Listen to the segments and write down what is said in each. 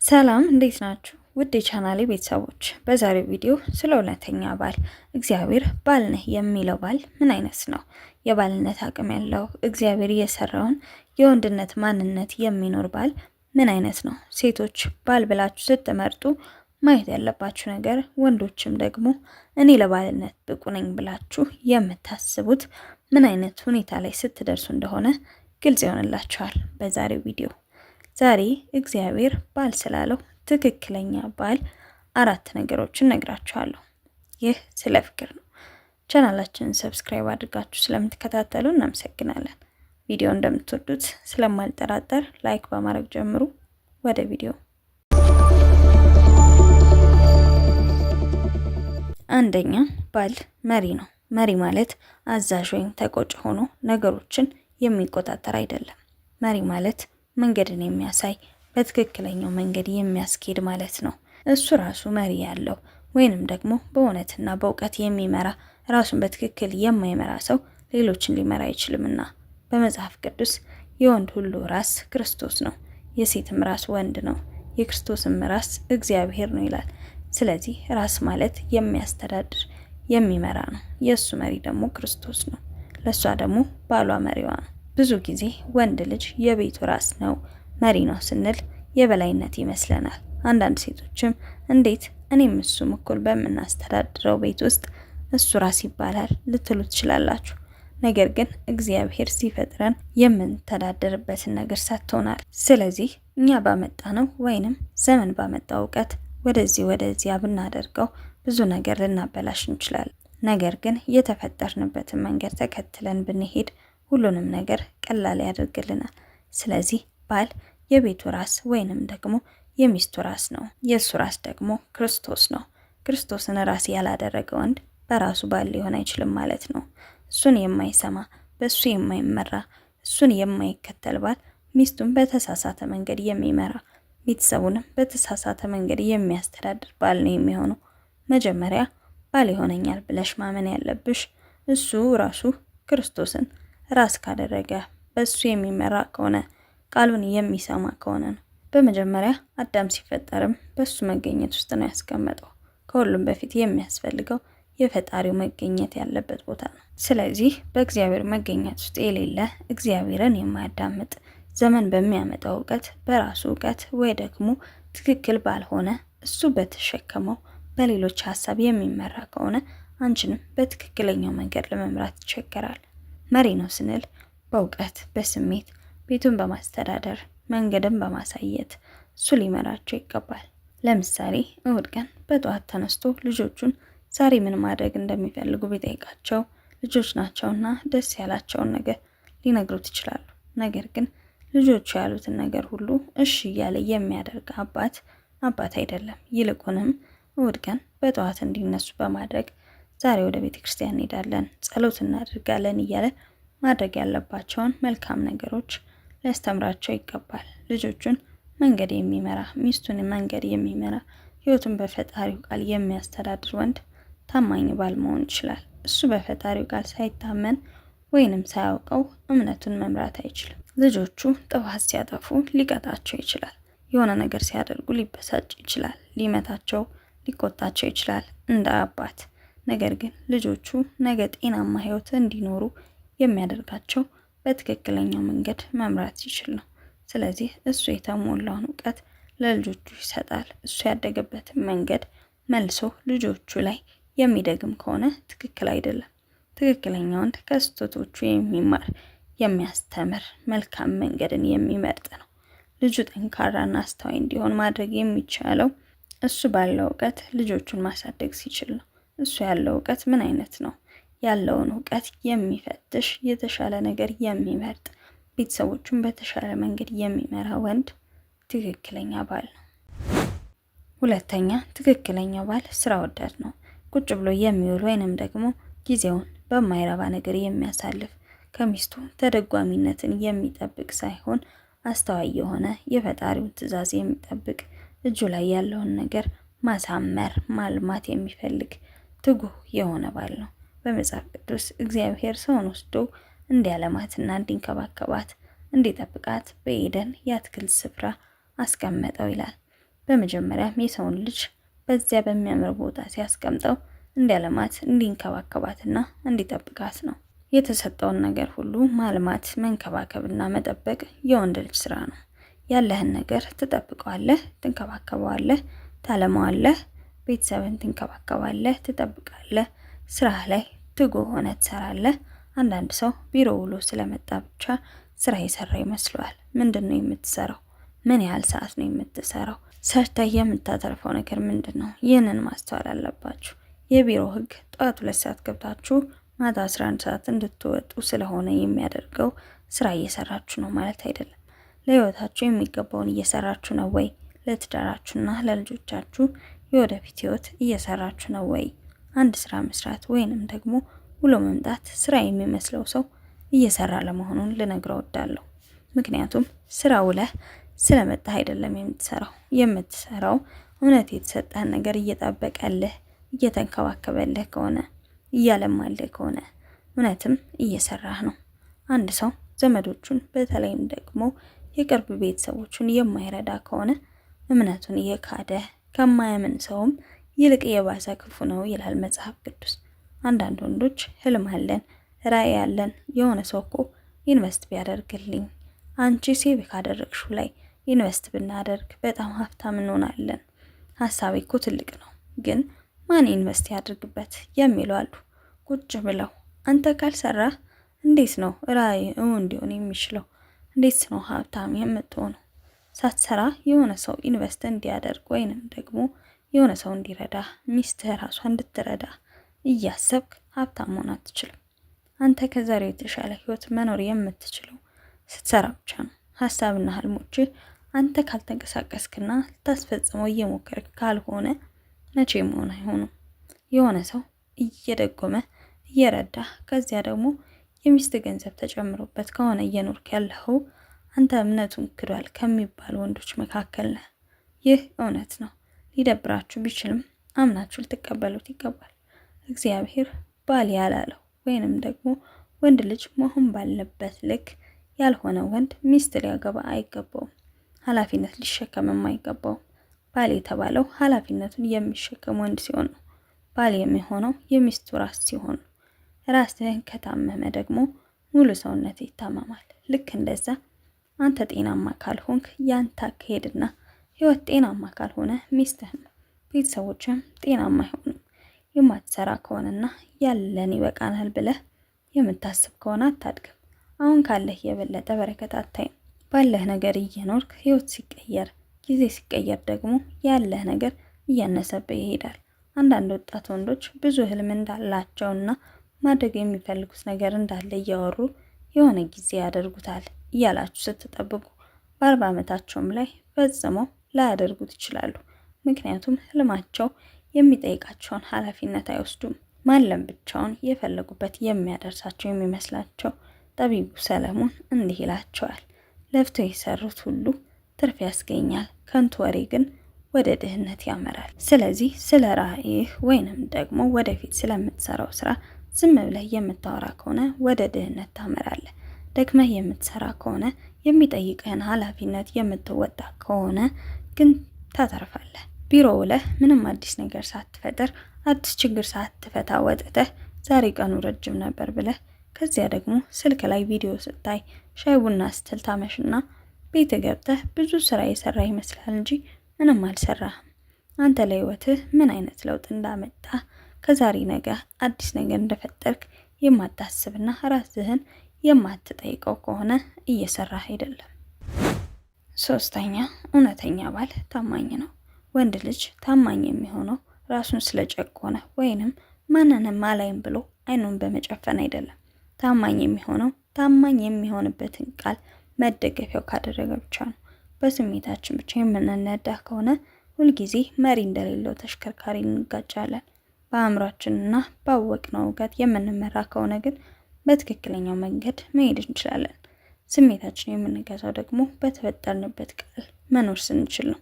ሰላም እንዴት ናችሁ? ውድ የቻናሌ ቤተሰቦች፣ በዛሬው ቪዲዮ ስለ እውነተኛ ባል እግዚአብሔር ባል ነህ የሚለው ባል ምን አይነት ነው? የባልነት አቅም ያለው እግዚአብሔር የሰራውን የወንድነት ማንነት የሚኖር ባል ምን አይነት ነው? ሴቶች ባል ብላችሁ ስትመርጡ ማየት ያለባችሁ ነገር፣ ወንዶችም ደግሞ እኔ ለባልነት ብቁ ነኝ ብላችሁ የምታስቡት ምን አይነት ሁኔታ ላይ ስትደርሱ እንደሆነ ግልጽ ይሆንላችኋል በዛሬው ቪዲዮ። ዛሬ እግዚአብሔር ባል ስላለው ትክክለኛ ባል 4 ነገሮችን ነግራችኋለሁ። ይህ ስለ ፍቅር ነው። ቻናላችንን ሰብስክራይብ አድርጋችሁ ስለምትከታተሉ እናመሰግናለን። ቪዲዮ እንደምትወዱት ስለማልጠራጠር ላይክ በማድረግ ጀምሩ። ወደ ቪዲዮ። አንደኛ፣ ባል መሪ ነው። መሪ ማለት አዛዥ ወይም ተቆጭ ሆኖ ነገሮችን የሚቆጣጠር አይደለም። መሪ ማለት መንገድን የሚያሳይ በትክክለኛው መንገድ የሚያስኬድ ማለት ነው። እሱ ራሱ መሪ ያለው ወይንም ደግሞ በእውነትና በእውቀት የሚመራ ራሱን በትክክል የማይመራ ሰው ሌሎችን ሊመራ አይችልምና በመጽሐፍ ቅዱስ የወንድ ሁሉ ራስ ክርስቶስ ነው፣ የሴትም ራስ ወንድ ነው፣ የክርስቶስም ራስ እግዚአብሔር ነው ይላል። ስለዚህ ራስ ማለት የሚያስተዳድር የሚመራ ነው። የእሱ መሪ ደግሞ ክርስቶስ ነው። ለእሷ ደግሞ ባሏ መሪዋ ነው። ብዙ ጊዜ ወንድ ልጅ የቤቱ ራስ ነው መሪ ነው ስንል የበላይነት ይመስለናል። አንዳንድ ሴቶችም እንዴት እኔም እሱም እኩል በምናስተዳድረው ቤት ውስጥ እሱ ራስ ይባላል ልትሉ ትችላላችሁ። ነገር ግን እግዚአብሔር ሲፈጥረን የምንተዳደርበትን ነገር ሰጥቶናል። ስለዚህ እኛ ባመጣነው ወይንም ዘመን ባመጣው እውቀት ወደዚያ ብናደርገው ብዙ ነገር ልናበላሽ እንችላለን። ነገር ግን የተፈጠርንበትን መንገድ ተከትለን ብንሄድ ሁሉንም ነገር ቀላል ያደርግልናል። ስለዚህ ባል የቤቱ ራስ ወይንም ደግሞ የሚስቱ ራስ ነው። የእሱ ራስ ደግሞ ክርስቶስ ነው። ክርስቶስን ራስ ያላደረገ ወንድ በራሱ ባል ሊሆን አይችልም ማለት ነው። እሱን የማይሰማ በእሱ የማይመራ እሱን የማይከተል ባል ሚስቱን በተሳሳተ መንገድ የሚመራ ቤተሰቡንም በተሳሳተ መንገድ የሚያስተዳድር ባል ነው የሚሆነው። መጀመሪያ ባል ይሆነኛል ብለሽ ማመን ያለብሽ እሱ ራሱ ክርስቶስን ራስ ካደረገ በሱ የሚመራ ከሆነ ቃሉን የሚሰማ ከሆነ ነው። በመጀመሪያ አዳም ሲፈጠርም በሱ መገኘት ውስጥ ነው ያስቀመጠው። ከሁሉም በፊት የሚያስፈልገው የፈጣሪው መገኘት ያለበት ቦታ ነው። ስለዚህ በእግዚአብሔር መገኘት ውስጥ የሌለ እግዚአብሔርን የማያዳምጥ ዘመን በሚያመጣው እውቀት በራሱ እውቀት ወይ ደግሞ ትክክል ባልሆነ እሱ በተሸከመው በሌሎች ሀሳብ የሚመራ ከሆነ አንቺንም በትክክለኛው መንገድ ለመምራት ይቸገራል። መሪ ነው ስንል በእውቀት በስሜት ቤቱን በማስተዳደር መንገድን በማሳየት እሱ ሊመራቸው ይገባል። ለምሳሌ እሁድ ቀን በጠዋት ተነስቶ ልጆቹን ዛሬ ምን ማድረግ እንደሚፈልጉ ቢጠይቃቸው ልጆች ናቸውና ደስ ያላቸውን ነገር ሊነግሩት ይችላሉ። ነገር ግን ልጆቹ ያሉትን ነገር ሁሉ እሺ እያለ የሚያደርግ አባት አይደለም። ይልቁንም እሁድ ቀን በጠዋት እንዲነሱ በማድረግ ዛሬ ወደ ቤተ ክርስቲያን እንሄዳለን፣ ጸሎት እናደርጋለን እያለ ማድረግ ያለባቸውን መልካም ነገሮች ሊያስተምራቸው ይገባል። ልጆቹን መንገድ የሚመራ ሚስቱን መንገድ የሚመራ ሕይወቱን በፈጣሪው ቃል የሚያስተዳድር ወንድ ታማኝ ባል መሆን ይችላል። እሱ በፈጣሪው ቃል ሳይታመን ወይንም ሳያውቀው እምነቱን መምራት አይችልም። ልጆቹ ጥፋት ሲያጠፉ ሊቀጣቸው ይችላል። የሆነ ነገር ሲያደርጉ ሊበሳጭ ይችላል። ሊመታቸው ሊቆጣቸው ይችላል እንደ አባት። ነገር ግን ልጆቹ ነገ ጤናማ ሕይወት እንዲኖሩ የሚያደርጋቸው በትክክለኛው መንገድ መምራት ሲችል ነው። ስለዚህ እሱ የተሞላውን እውቀት ለልጆቹ ይሰጣል። እሱ ያደገበትን መንገድ መልሶ ልጆቹ ላይ የሚደግም ከሆነ ትክክል አይደለም። ትክክለኛ ወንድ ከስህተቶቹ የሚማር የሚያስተምር መልካም መንገድን የሚመርጥ ነው። ልጁ ጠንካራና አስተዋይ እንዲሆን ማድረግ የሚቻለው እሱ ባለው እውቀት ልጆቹን ማሳደግ ሲችል ነው። እሱ ያለው እውቀት ምን አይነት ነው? ያለውን እውቀት የሚፈትሽ የተሻለ ነገር የሚመርጥ ቤተሰቦቹን በተሻለ መንገድ የሚመራ ወንድ ትክክለኛ ባል ነው። ሁለተኛ፣ ትክክለኛ ባል ስራ ወዳድ ነው። ቁጭ ብሎ የሚውል ወይንም ደግሞ ጊዜውን በማይረባ ነገር የሚያሳልፍ ከሚስቱ ተደጓሚነትን የሚጠብቅ ሳይሆን አስተዋይ የሆነ የፈጣሪውን ትዕዛዝ የሚጠብቅ እጁ ላይ ያለውን ነገር ማሳመር ማልማት የሚፈልግ ትጉህ የሆነ ባል ነው። በመጽሐፍ ቅዱስ እግዚአብሔር ሰውን ወስዶ እንዲያለማትና እንዲንከባከባት እንዲጠብቃት በኤደን የአትክልት ስፍራ አስቀመጠው ይላል። በመጀመሪያም የሰውን ልጅ በዚያ በሚያምር ቦታ ሲያስቀምጠው እንዲያለማት እንዲንከባከባትና እንዲጠብቃት ነው። የተሰጠውን ነገር ሁሉ ማልማት፣ መንከባከብና መጠበቅ የወንድ ልጅ ስራ ነው። ያለህን ነገር ትጠብቀዋለህ፣ ትንከባከበዋለህ፣ ታለማዋለህ፣ ቤተሰብን ትንከባከባለህ፣ ትጠብቃለህ፣ ስራ ላይ ትጉህ ሆነ ትሰራለህ። አንዳንድ ሰው ቢሮ ውሎ ስለመጣ ብቻ ስራ የሰራ ይመስለዋል። ምንድን ነው የምትሰራው? ምን ያህል ሰዓት ነው የምትሰራው? ሰርተህ የምታተርፈው ነገር ምንድን ነው? ይህንን ማስተዋል አለባችሁ። የቢሮ ህግ ጠዋት 2 ሰዓት ገብታችሁ ማታ 11 ሰዓት እንድትወጡ ስለሆነ የሚያደርገው ስራ እየሰራችሁ ነው ማለት አይደለም። ለህይወታችሁ የሚገባውን እየሰራችሁ ነው ወይ? ለትዳራችሁና ለልጆቻችሁ የወደፊት ህይወት እየሰራችሁ ነው ወይ? አንድ ስራ መስራት ወይንም ደግሞ ውሎ መምጣት ስራ የሚመስለው ሰው እየሰራ ለመሆኑን ልነግረው እወዳለሁ። ምክንያቱም ስራ ውለህ ስለመጣህ አይደለም የምትሰራው እውነት የተሰጠህን ነገር እየጠበቀልህ እየተንከባከበልህ ከሆነ እያለማልህ ከሆነ እውነትም እየሰራህ ነው። አንድ ሰው ዘመዶቹን በተለይም ደግሞ የቅርብ ቤተሰቦቹን የማይረዳ ከሆነ እምነቱን እየካደ ከማያምን ሰውም ይልቅ የባሰ ክፉ ነው ይላል መጽሐፍ ቅዱስ። አንዳንድ ወንዶች ህልም አለን፣ ራዕይ ያለን፣ የሆነ ሰው እኮ ኢንቨስት ቢያደርግልኝ፣ አንቺ ሴቭ ካደረግሽው ላይ ኢንቨስት ብናደርግ በጣም ሀብታም እንሆናለን፣ ሀሳቤ እኮ ትልቅ ነው፣ ግን ማን ኢንቨስት ያድርግበት የሚሉ አሉ። ቁጭ ብለው አንተ ካልሰራህ እንዴት ነው ራዕይ እንዲሆን የሚችለው? እንዴት ነው ሀብታም የምትሆነው? ሳትሰራ የሆነ ሰው ኢንቨስት እንዲያደርግ ወይንም ደግሞ የሆነ ሰው እንዲረዳ ሚስትህ ራሷ እንድትረዳ እያሰብክ ሀብታም መሆን አትችልም። አንተ ከዛሬው የተሻለ ህይወት መኖር የምትችለው ስትሰራ ብቻ ነው። ሀሳብና ህልሞችህ አንተ ካልተንቀሳቀስክና ልታስፈጽመው እየሞከርክ ካልሆነ መቼም መሆን አይሆኑም። የሆነ ሰው እየደጎመ እየረዳ ከዚያ ደግሞ የሚስት ገንዘብ ተጨምሮበት ከሆነ እየኖርክ ያለኸው አንተ እምነቱን ክዷል ከሚባሉ ወንዶች መካከል ነህ። ይህ እውነት ነው። ሊደብራችሁ ቢችልም አምናችሁ ልትቀበሉት ይገባል። እግዚአብሔር ባል ያላለው ወይንም ደግሞ ወንድ ልጅ መሆን ባለበት ልክ ያልሆነ ወንድ ሚስት ሊያገባ አይገባውም። ኃላፊነት ሊሸከምም አይገባውም። ባል የተባለው ኃላፊነቱን የሚሸከም ወንድ ሲሆን ነው። ባል የሚሆነው የሚስቱ ራስ ሲሆን ነው። ራስህን ከታመመ ደግሞ ሙሉ ሰውነት ይታመማል። ልክ እንደዛ አንተ ጤናማ ካልሆንክ ያንተ አካሄድና ህይወት ጤናማ ካልሆነ ሚስትህም ቤተሰቦችህም ጤናማ አይሆኑም። የማትሰራ ከሆነና ያለን ይበቃናል ብለህ የምታስብ ከሆነ አታድግም። አሁን ካለህ የበለጠ በረከት አታይም። ባለህ ነገር እየኖርክ ህይወት ሲቀየር ጊዜ ሲቀየር ደግሞ ያለህ ነገር እያነሰብህ ይሄዳል። አንዳንድ ወጣት ወንዶች ብዙ ህልም እንዳላቸውና ማድረግ የሚፈልጉት ነገር እንዳለ እያወሩ የሆነ ጊዜ ያደርጉታል እያላችሁ ስትጠብቁ በ40 ዓመታቸውም ላይ ፈጽመው ላያደርጉት ይችላሉ። ምክንያቱም ህልማቸው የሚጠይቃቸውን ኃላፊነት አይወስዱም። ማለም ብቻውን የፈለጉበት የሚያደርሳቸው የሚመስላቸው ጠቢቡ ሰለሞን እንዲህ ይላቸዋል፣ ለፍተው የሰሩት ሁሉ ትርፍ ያስገኛል፣ ከንቱ ወሬ ግን ወደ ድህነት ያመራል። ስለዚህ ስለ ራዕይህ ወይንም ደግሞ ወደፊት ስለምትሰራው ስራ ዝም ብለህ የምታወራ ከሆነ ወደ ድህነት ታመራለህ። ደግመህ የምትሰራ ከሆነ የሚጠይቅህን ኃላፊነት የምትወጣ ከሆነ ግን ታተርፋለህ። ቢሮ ውለህ ምንም አዲስ ነገር ሳትፈጥር አዲስ ችግር ሳትፈታ ወጥተህ ዛሬ ቀኑ ረጅም ነበር ብለህ ከዚያ ደግሞ ስልክ ላይ ቪዲዮ ስታይ ሻይ ቡና ስትል ታመሽና ቤት ገብተህ ብዙ ስራ የሰራ ይመስላል እንጂ ምንም አልሰራህም። አንተ ለህይወትህ ምን አይነት ለውጥ እንዳመጣ ከዛሬ ነገ አዲስ ነገር እንደፈጠርክ የማታስብና ራስህን የማትጠይቀው ከሆነ እየሰራህ አይደለም። 3ኛ እውነተኛ ባል ታማኝ ነው። ወንድ ልጅ ታማኝ የሚሆነው ራሱን ስለጨቆነ ወይንም ማንንም አላይም ብሎ አይኑን በመጨፈን አይደለም። ታማኝ የሚሆነው ታማኝ የሚሆንበትን ቃል መደገፊያው ካደረገ ብቻ ነው። በስሜታችን ብቻ የምንነዳ ከሆነ ሁልጊዜ መሪ እንደሌለው ተሽከርካሪ እንጋጫለን። በአእምሯችንና ባወቅነው እውቀት የምንመራ ከሆነ ግን በትክክለኛው መንገድ መሄድ እንችላለን። ስሜታችን የምንገዛው ደግሞ በተፈጠርንበት ቃል መኖር ስንችል ነው።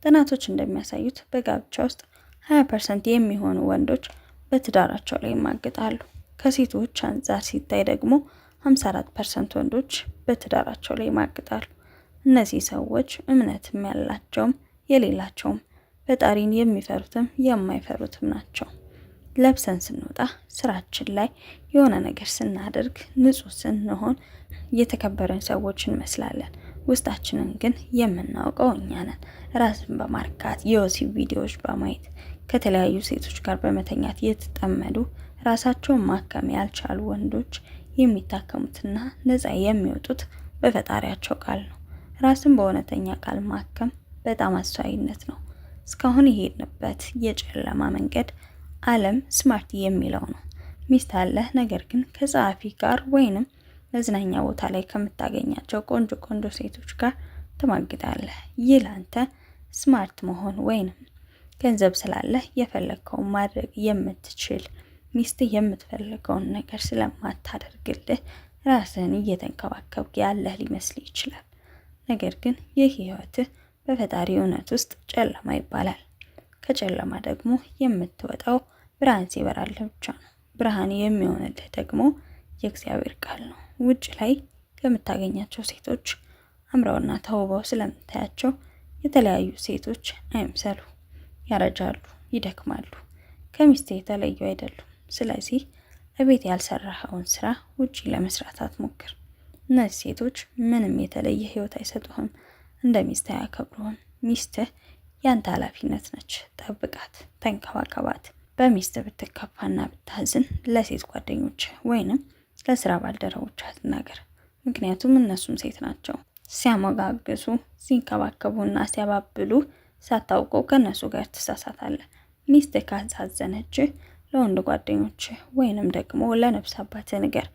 ጥናቶች እንደሚያሳዩት በጋብቻ ውስጥ 20% የሚሆኑ ወንዶች በትዳራቸው ላይ ይማግጣሉ። ከሴቶች አንጻር ሲታይ ደግሞ 54% ወንዶች በትዳራቸው ላይ ይማግጣሉ። እነዚህ ሰዎች እምነትም ያላቸውም የሌላቸውም ፈጣሪን የሚፈሩትም የማይፈሩትም ናቸው። ለብሰን ስንወጣ፣ ስራችን ላይ የሆነ ነገር ስናደርግ፣ ንጹህ ስንሆን የተከበረን ሰዎች እንመስላለን። ውስጣችንን ግን የምናውቀው እኛ ነን። ራስን በማርካት የወሲብ ቪዲዮዎች በማየት ከተለያዩ ሴቶች ጋር በመተኛት የተጠመዱ ራሳቸውን ማከም ያልቻሉ ወንዶች የሚታከሙትና ነፃ የሚወጡት በፈጣሪያቸው ቃል ነው። ራስን በእውነተኛ ቃል ማከም በጣም አስተዋይነት ነው። እስካሁን የሄድንበት የጨለማ መንገድ ዓለም ስማርት የሚለው ነው። ሚስት አለህ፣ ነገር ግን ከጸሐፊ ጋር ወይንም መዝናኛ ቦታ ላይ ከምታገኛቸው ቆንጆ ቆንጆ ሴቶች ጋር ትማግጣለህ። ይህ ላንተ ስማርት መሆን ወይንም ገንዘብ ስላለህ የፈለግከውን ማድረግ የምትችል ሚስት የምትፈልገውን ነገር ስለማታደርግልህ ራስህን እየተንከባከብክ ያለህ ሊመስል ይችላል። ነገር ግን ይህ ህይወትህ በፈጣሪ እውነት ውስጥ ጨለማ ይባላል። ከጨለማ ደግሞ የምትወጣው ብርሃን ሲበራልህ ብቻ ነው። ብርሃን የሚሆንልህ ደግሞ የእግዚአብሔር ቃል ነው። ውጭ ላይ ከምታገኛቸው ሴቶች አምረውና ተውበው ስለምታያቸው የተለያዩ ሴቶች አይምሰሉ። ያረጃሉ፣ ይደክማሉ፣ ከሚስት የተለዩ አይደሉም። ስለዚህ እቤት ያልሰራኸውን ስራ ውጪ ለመስራት አትሞክር። እነዚህ ሴቶች ምንም የተለየ ህይወት አይሰጡህም፣ እንደ ሚስት አያከብሩህም። ሚስትህ ያንተ ኃላፊነት ነች። ጠብቃት፣ ተንከባከባት። በሚስት ብትከፋና ብታዝን ለሴት ጓደኞች ወይንም ለስራ ባልደረቦች አትናገር። ምክንያቱም እነሱም ሴት ናቸው። ሲያሞጋግሱ፣ ሲንከባከቡና ሲያባብሉ ሳታውቀው ከነሱ ጋር ትሳሳታለህ። ሚስት ካሳዘነች ለወንድ ጓደኞች ወይንም ደግሞ ለነፍስ አባት ንገር።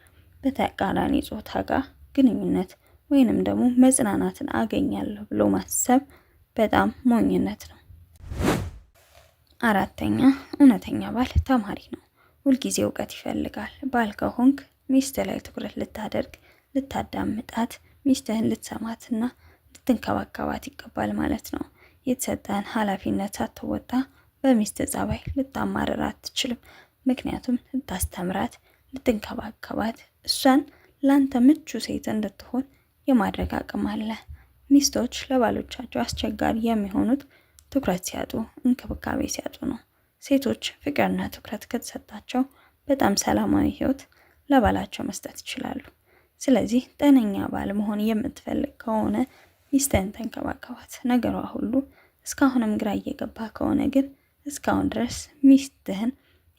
በተቃራኒ ጾታ ጋር ግንኙነት ወይንም ደግሞ መጽናናትን አገኛለሁ ብሎ ማሰብ በጣም ሞኝነት ነው። አራተኛ፣ እውነተኛ ባል ተማሪ ነው። ሁልጊዜ እውቀት ይፈልጋል። ባል ከሆንክ ሚስት ላይ ትኩረት ልታደርግ፣ ልታዳምጣት፣ ሚስትህን ልትሰማትና ልትንከባከባት ይገባል ማለት ነው። የተሰጠህን ኃላፊነት ሳትወጣ በሚስት ጸባይ ልታማርር አትችልም። ምክንያቱም ልታስተምራት፣ ልትንከባከባት፣ እሷን ላንተ ምቹ ሴት እንድትሆን የማድረግ አቅም አለ። ሚስቶች ለባሎቻቸው አስቸጋሪ የሚሆኑት ትኩረት ሲያጡ፣ እንክብካቤ ሲያጡ ነው። ሴቶች ፍቅርና ትኩረት ከተሰጣቸው በጣም ሰላማዊ ህይወት ለባላቸው መስጠት ይችላሉ። ስለዚህ ጤነኛ ባል መሆን የምትፈልግ ከሆነ ሚስትህን ተንከባከባት። ነገሯ ሁሉ እስካሁንም ግራ እየገባ ከሆነ ግን እስካሁን ድረስ ሚስትህን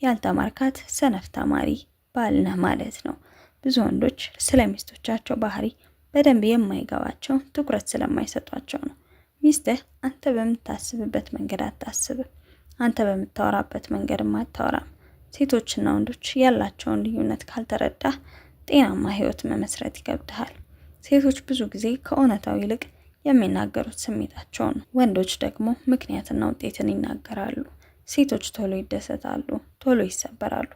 ያልተማርካት ሰነፍ ተማሪ ባል ነህ ማለት ነው። ብዙ ወንዶች ስለ ሚስቶቻቸው ባህሪ በደንብ የማይገባቸው ትኩረት ስለማይሰጧቸው ነው። ሚስትህ አንተ በምታስብበት መንገድ አታስብም፣ አንተ በምታወራበት መንገድም አታወራም። ሴቶችና ወንዶች ያላቸውን ልዩነት ካልተረዳህ ጤናማ ህይወት መመስረት ይከብድሃል። ሴቶች ብዙ ጊዜ ከእውነታው ይልቅ የሚናገሩት ስሜታቸውን ነው። ወንዶች ደግሞ ምክንያትና ውጤትን ይናገራሉ። ሴቶች ቶሎ ይደሰታሉ፣ ቶሎ ይሰበራሉ።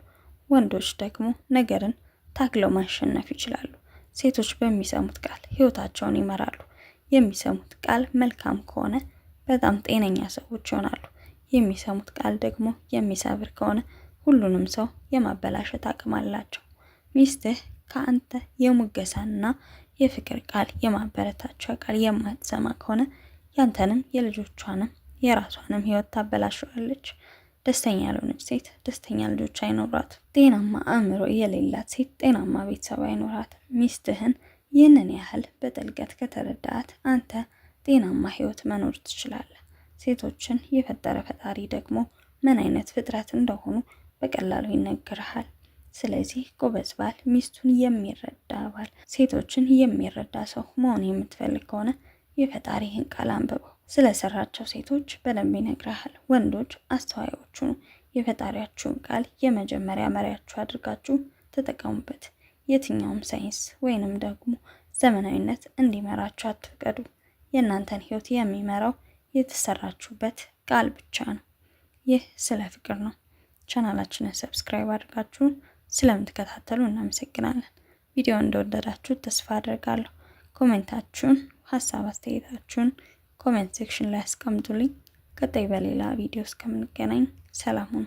ወንዶች ደግሞ ነገርን ታግለው ማሸነፍ ይችላሉ። ሴቶች በሚሰሙት ቃል ህይወታቸውን ይመራሉ። የሚሰሙት ቃል መልካም ከሆነ በጣም ጤነኛ ሰዎች ይሆናሉ። የሚሰሙት ቃል ደግሞ የሚሰብር ከሆነ ሁሉንም ሰው የማበላሸት አቅም አላቸው። ሚስትህ ከአንተ የሙገሳና የፍቅር ቃል፣ የማበረታቻ ቃል የማትሰማ ከሆነ ያንተንም የልጆቿንም የራሷንም ህይወት ታበላሸዋለች። ደስተኛ ያልሆነች ሴት ደስተኛ ልጆች አይኖሯት። ጤናማ አእምሮ የሌላት ሴት ጤናማ ቤተሰብ አይኖራት። ሚስትህን ይህንን ያህል በጥልቀት ከተረዳት አንተ ጤናማ ህይወት መኖር ትችላለህ። ሴቶችን የፈጠረ ፈጣሪ ደግሞ ምን አይነት ፍጥረት እንደሆኑ በቀላሉ ይነግርሃል። ስለዚህ ጎበዝ ባል፣ ሚስቱን የሚረዳ ባል፣ ሴቶችን የሚረዳ ሰው መሆን የምትፈልግ ከሆነ የፈጣሪህን ቃል አንብበው። ስለሰራቸው ሴቶች በደንብ ይነግርሃል። ወንዶች አስተዋዮቹ ነው። የፈጣሪያችሁን ቃል የመጀመሪያ መሪያችሁ አድርጋችሁ ተጠቀሙበት። የትኛውም ሳይንስ ወይንም ደግሞ ዘመናዊነት እንዲመራችሁ አትፍቀዱ። የእናንተን ህይወት የሚመራው የተሰራችሁበት ቃል ብቻ ነው። ይህ ስለ ፍቅር ነው። ቻናላችንን ሰብስክራይብ አድርጋችሁ ስለምትከታተሉ እናመሰግናለን። ቪዲዮ እንደወደዳችሁ ተስፋ አድርጋለሁ። ኮሜንታችሁን፣ ሀሳብ አስተያየታችሁን ኮሜንት ሴክሽን ላይ አስቀምጡልኝ። ቀጣይ በሌላ ቪዲዮ እስከምንገናኝ ሰላም ሁኑ።